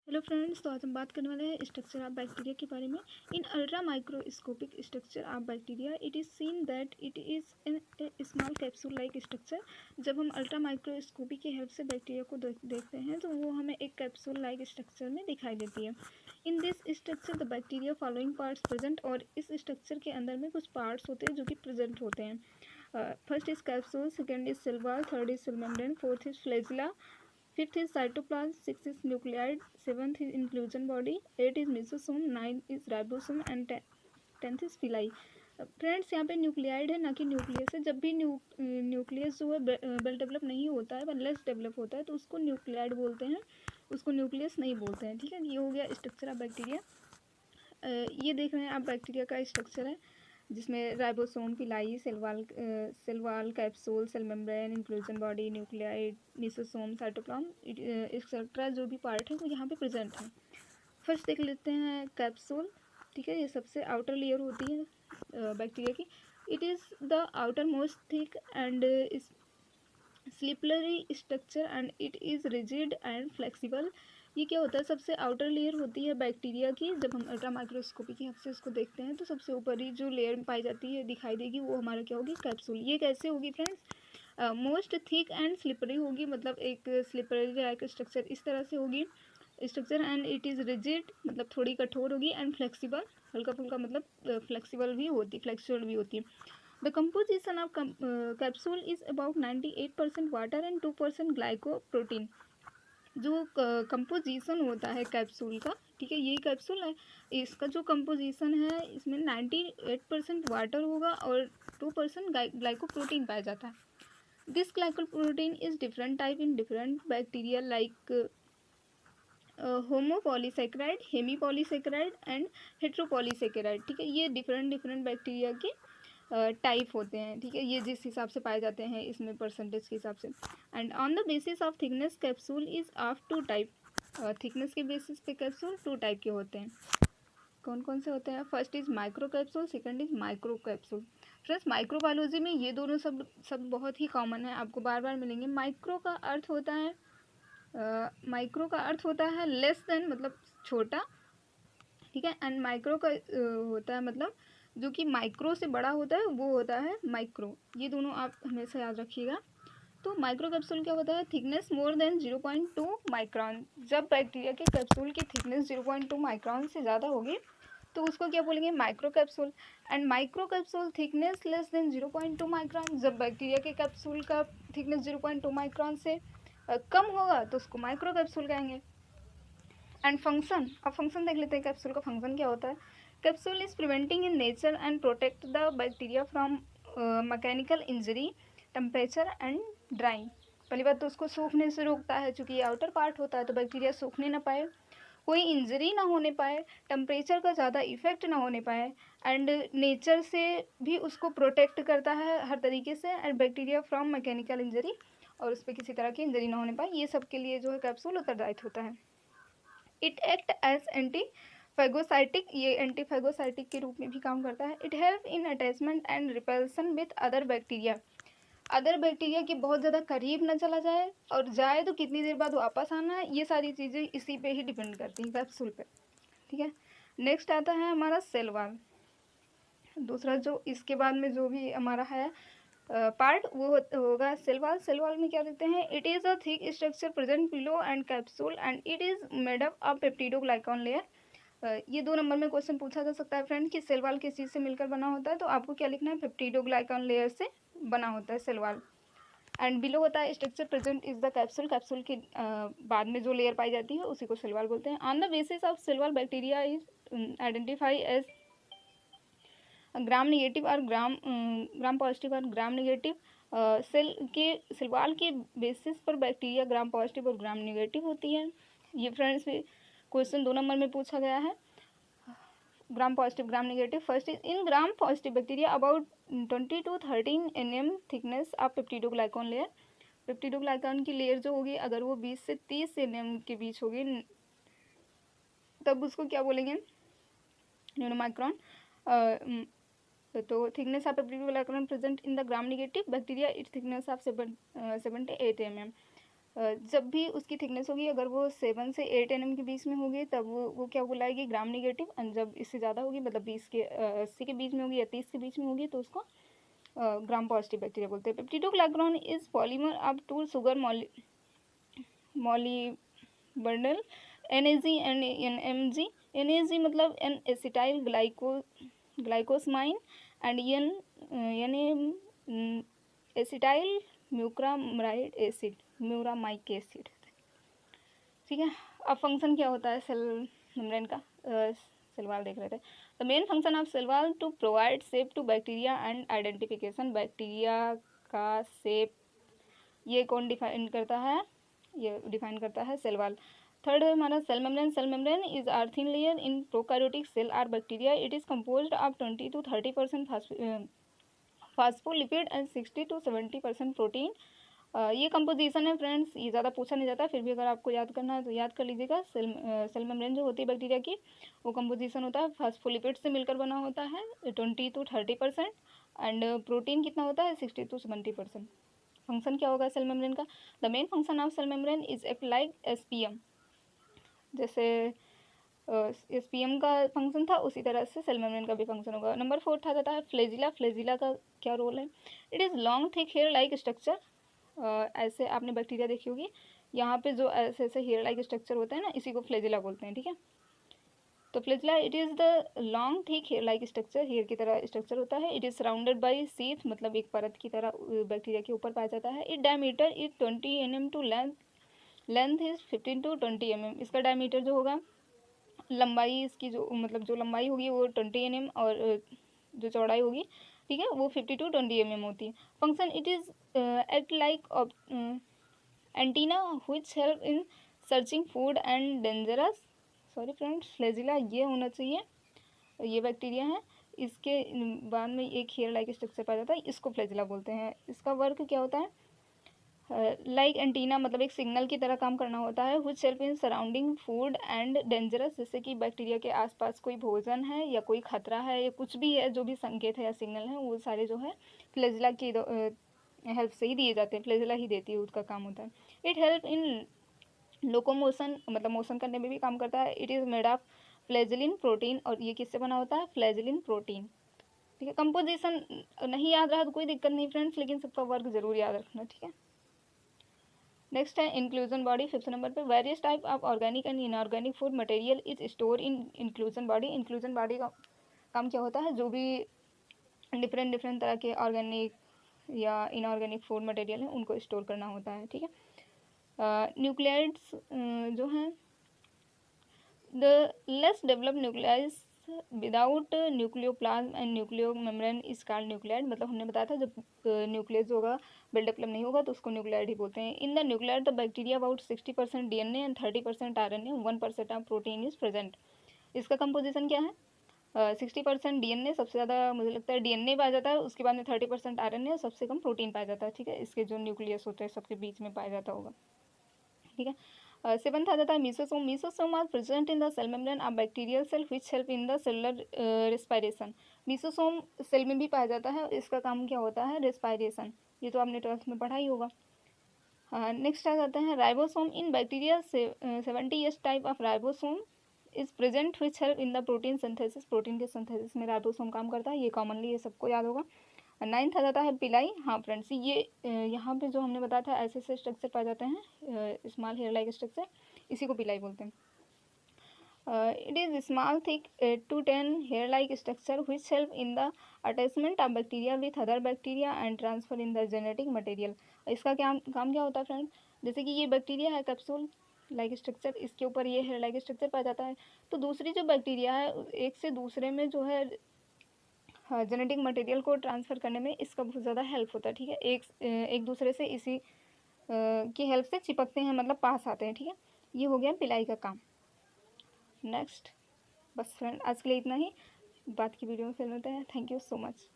Hello friends, तो आज हम बात करने वाले हैं स्ट्रक्चर ऑफ बैक्टीरिया के बारे में। इन ultra microscopic structure of bacteria it is seen that it is in A small capsule like structure. जब हम अल्ट्रा माइक्रोस्कोपी की हेल्प से बैक्टीरिया को देखते हैं तो वो हमें एक कैप्सूल लाइक स्ट्रक्चर में दिखाई देती है। In this structure the bacteria following parts present, और इस स्ट्रक्चर के अंदर में कुछ पार्ट्स होते हैं जो कि प्रेजेंट होते हैं। First is capsule, second is cell wall, third is cell membrane, fourth is flagella, fifth is cytoplasm, sixth is nucleid, seventh is inclusion body, eight is mesosome, nine is ribosome and tenth is pili. Friends, यहाँ पे nuclide है ना कि nucleus है। जब भी nucleus जो है वेल डेवलप नहीं होता है, वह लेस डेवलप होता है, तो उसको न्यूक्लियाइड बोलते हैं, उसको न्यूक्लियस नहीं बोलते हैं। ठीक है, ये हो गया स्ट्रक्चर ऑफ बैक्टीरिया। ये देख रहे हैं आप बैक्टीरिया का स्ट्रक्चर है जिसमें ribosome, pili, cell wall, capsule, cell membrane, inclusion body, nucleoid, mesosome, cytoplasm etcetera जो भी पार्ट है वो यहाँ पे प्रेजेंट है। फर्स्ट देख लेते हैं कैप्सूल। ठीक है, ये सबसे आउटर लेयर होती है बैक्टीरिया की। It is the outer most thick and slippery structure and it is rigid and flexible. ये क्या होता है, सबसे आउटर लेयर होती है बैक्टीरिया की। जब हम अल्ट्रा माइक्रोस्कोपी की हेल्प से इसको देखते हैं तो सबसे ऊपरी जो लेयर पाई जाती है दिखाई देगी, वो हमारा क्या होगी, कैप्सूल। ये कैसे होगी friends, most thick and slippery होगी, मतलब एक स्लिपरी लाइक स्ट्रक्चर इस तरह से होगी structure. And it is rigid मतलब थोड़ी कठोर होगी, एंड फ्लेक्सिबल हल्का फुल्का मतलब फ्लेक्सिबल भी होती, फ्लेक्सिबल भी होती है। The composition of capsule is about 98% water and 2% glycoprotein। जो कंपोजिशन होता है कैप्सूल का, ठीक है, यही कैप्सूल है, इसका जो कंपोजिशन है इसमें 98% वाटर होगा और 2% ग्लाइकोप्रोटीन पाया जाता है। This glycoprotein is different type in different bacteria like homopolysaccharide, hemipolysaccharide and heteropolysaccharide. ठीक है, ये डिफरेंट डिफरेंट बैक्टीरिया के टाइप होते हैं। ठीक है, ये जिस हिसाब से पाए जाते हैं इसमें परसेंटेज के हिसाब से। And on the basis of thickness capsule is of two type. Thickness के बेसिस पे कैप्सूल टू टाइप के होते हैं। कौन कौन से होते हैं, first is micro capsule, second is micro capsule. Friends, microbiology में ये दोनों सब बहुत ही कॉमन है, आपको बार बार मिलेंगे। माइक्रो का अर्थ होता है लेस देन मतलब छोटा। ठीक है, एंड माइक्रो का होता है मतलब जो कि माइक्रो से बड़ा होता है वो होता है माइक्रो। ये दोनों आप हमेशा याद रखिएगा। तो माइक्रो कैप्सूल क्या होता है, थिकनेस मोर देन 0.2 माइक्रॉन। जब बैक्टीरिया के कैप्सूल की थिकनेस 0.2 माइक्रॉन से ज़्यादा होगी तो उसको क्या बोलेंगे, micro capsule. And micro capsule thickness less than 0.2 micron. जब बैक्टीरिया के कैप्सूल का थिकनेस 0.2 माइक्रॉन से कम होगा तो उसको माइक्रो कैप्सूल कहेंगे। एंड फंक्शन, अब फंक्शन देख लेते हैं कैप्सूल का फंक्शन क्या होता है। Capsule is preventing in nature and protect the bacteria from mechanical injury, temperature and drawing. पहली बात तो उसको सूखने से रोकता है, चूँकि ये आउटर पार्ट होता है तो बैक्टीरिया सूखने ना पाए, कोई इंजरी ना होने पाए, टेम्परेचर का ज़्यादा इफेक्ट ना होने पाए, एंड नेचर से भी उसको प्रोटेक्ट करता है हर तरीके से, and bacteria from mechanical injury, और उस पर किसी तरह की इंजरी ना होने पाए। ये सब के लिए जो है कैप्सूल उत्तरदायित्व होता है। इट एक्ट एज एंटीफेगोसाइटिक, ये एंटीफेगोसाइटिक के रूप में भी काम करता है। It help in attachment and repulsion with other bacteria. Other bacteria के बहुत ज़्यादा करीब ना चला जाए, और जाए तो कितनी देर बाद वापस आना है, ये सारी चीज़ें इसी पे ही डिपेंड करती हैं, कैप्सूल पे। ठीक है, नेक्स्ट आता है हमारा सेल वॉल। दूसरा जो इसके बाद में जो भी हमारा है पार्ट वो होगा सेल वॉल। सेल वॉल में क्या देखते हैं, it is a thick structure present below and capsule and it is made up of peptidoglycan layer. ये 2 नंबर में क्वेश्चन पूछा जा सकता है फ्रेंड कि सेल वॉल किस चीज़ से मिलकर बना होता है, तो आपको क्या लिखना है, पेप्टिडोग्लाइकॉन लेयर से बना होता है सेल वॉल। एंड बिलो होता है structure present is the capsule. Capsule के बाद में जो लेयर पाई जाती है उसी को सेल वॉल बोलते हैं। On the basis of cell wall bacteria is identify as gram negative और ग्राम पॉजिटिव और ग्राम नेगेटिव। सेल वॉल के बेसिस पर बैक्टीरिया ग्राम पॉजिटिव और ग्राम नेगेटिव होती है। ये फ्रेंड्स क्वेश्चन 2 नंबर में पूछा गया है, gram positive gram negative. First is in gram positive bacteria about 20 to 13 nm thickness of peptidoglycan layer. Peptidoglycan की लेयर जो होगी अगर वो 20 से 30 nm के बीच होगी तब उसको क्या बोलेंगे, न्यूरोमाइक्रॉन। तो thickness of peptidoglycan present in the gram negative bacteria its thickness of 7 to 8 mm। जब भी उसकी थिकनेस होगी, अगर वो 7 से 8 nm के बीच में होगी, तब वो क्या बुलाएगी, ग्राम नेगेटिव। एंड जब इससे ज़्यादा होगी, मतलब 20 के 80 के बीच में होगी या 30 के बीच में होगी, तो उसको ग्राम पॉजिटिव बैक्टीरिया बोलते हैं। Peptidoglycan is polymer of two sugar मॉलिबर्नल NAG एंड NMG। NAG मतलब N acetyl glucosamine and N acetyl muramic acid, muramic acid. ठीक है, अब फंक्शन क्या होता है सेल मेम्ब्रेन का, सेल वॉल देख रहे थे। The main function of cell wall to provide shape to bacteria and identification. Bacteria का शेप ये कौन डिफाइन करता है, ये डिफाइन करता है सेल वॉल। थर्ड है हमारा cell membrane. Cell membrane is are thin layer in prokaryotic cell or bacteria. It is composed of 20 to 30% phospholipid and 60 to 70% protein. ये कंपोजिशन है फ्रेंड्स, ये ज़्यादा पूछा नहीं जाता, फिर भी अगर आपको याद करना है तो याद कर लीजिएगा। सेल मेम्ब्रेन जो होती है बैक्टीरिया की, वो कंपोजिशन होता है फास्फोलिपिड से मिलकर बना होता है 20 to 30%, एंड प्रोटीन कितना होता है 60 to 70%। फंक्शन क्या होगा सेल मेम्ब्रेन का, the main function of cell membrane is act like SPM। जैसे SPM का फंक्शन था, उसी तरह से सेल मेम्ब्रेन का भी फंक्शन होगा। नंबर 4 आ जाता है फ्लैजिला। फ्लैजिला का क्या रोल है, it is long thick hair like structure. ऐसे आपने बैक्टीरिया देखी होगी, यहाँ पे जो ऐसे ऐसे हेयर लाइक स्ट्रक्चर होता है ना, इसी को फ्लैजिला बोलते हैं। ठीक है, तो flagella it is the long thick hair like structure, hair की तरह स्ट्रक्चर होता है। It is surrounded by sheath, मतलब एक परत की तरह बैक्टीरिया के ऊपर पाया जाता है। It diameter is 20 mm to length is 15 to 20 mm। इसका डायमीटर जो होगा, लंबाई इसकी जो मतलब जो लंबाई होगी वो 20 mm, और जो चौड़ाई होगी, ठीक है, वो 50 to 20 mm होती है। Function it is act like antenna which help in searching food and dangerous. Sorry friends, flagella ये होना चाहिए, ये बैक्टीरिया है। इसके बाद में एक हेयर लाइक स्ट्रक्चर पाया जाता है, इसको फ्लैजिला बोलते हैं। इसका वर्क क्या होता है, लाइक एंटीना मतलब एक सिग्नल की तरह काम करना होता है। Which help in surrounding food and dangerous, जैसे कि बैक्टीरिया के आसपास कोई भोजन है या कोई खतरा है या कुछ भी है, जो भी संकेत है या सिग्नल है, वो सारे जो है फ्लैजिला की हेल्प से ही दिए जाते हैं, फ्लैजिला ही देती है, उसका काम होता है। इट हेल्प इन लोकोमोशन, मतलब मोशन करने में भी काम करता है। It is made of flagellin protein, और ये किससे बना होता है, फ्लैजिलिन प्रोटीन। ठीक है, कंपोजिशन नहीं याद रहा तो कोई दिक्कत नहीं फ्रेंड्स, लेकिन सबका वर्क जरूर याद रखना। ठीक है, नेक्स्ट है इंक्लूजन बॉडी। 5th नंबर पे, various type of organic and inorganic food material is store in inclusion body. Inclusion body का काम क्या होता है, जो भी डिफरेंट डिफरेंट तरह के ऑर्गेनिक या इनऑर्गेनिक फूड मटेरियल हैं, उनको स्टोर करना होता है। ठीक है, न्यूक्लियाइड्स जो हैं, the less developed nuclides without nucleoplasm and nucleo membrane is called nuclide. मतलब हमने बताया था जब न्यूक्लियस होगा वेल डेवलप नहीं होगा तो उसको न्यूक्लियाइड ही बोलते हैं। In the nuclide the bacteria about 60% DNA and 30% RNA, 1% of protein is present. इसका कंपोजिशन क्या है, 60% DNA, सबसे ज़्यादा मुझे लगता है DNA पाया जाता है, उसके बाद में 30% RNA, सबसे कम प्रोटीन पाया जाता है। ठीक है, इसके जो न्यूक्लियस होते हैं सबके बीच में पाया जाता होगा। ठीक है, 7th आ जाता है mesosome. Mesosome are present in the cell membrane of bacterial cell which help in the cellular respiration. Mesosome cell में भी पाया जाता है, इसका काम क्या होता है, रेस्पिरेशन। ये तो आपने 12th में पढ़ा ही होगा। नेक्स्ट आ जाते हैं ribosome. In bacteria 70 type of ribosome is present which help in the protein synthesis. Protein के सिंथेसिस में राइबोसोम काम करता है, ये कॉमनली ये सबको याद होगा। 9th आ जाता है पिलाई। हाँ फ्रेंड्स, ये यहाँ पे जो हमने बताया था ऐसे ऐसे स्ट्रक्चर पाए जाते हैं, स्मॉल हेयर लाइक स्ट्रक्चर, इसी को पिलाई बोलते हैं। It is small thick 8 to 10 hair like structure which help in the attachment of bacteria with other bacteria and transfer in the genetic material. इसका क्या काम क्या होता है फ्रेंड, जैसे कि ये बैक्टीरिया है कैप्सूल लाइक स्ट्रक्चर, इसके ऊपर ये हेयर लाइक स्ट्रक्चर पाया जाता है, तो दूसरी जो बैक्टीरिया है एक से दूसरे में जो है जेनेटिक मटेरियल को ट्रांसफ़र करने में इसका बहुत ज़्यादा हेल्प होता है। ठीक है, एक दूसरे से इसी की हेल्प से चिपकते हैं, मतलब पास आते हैं। ठीक है, ये हो गया पिलाई का काम। नेक्स्ट, बस फ्रेंड आज के लिए इतना ही, बात की वीडियो में फिर मिलते हैं। Thank you so much.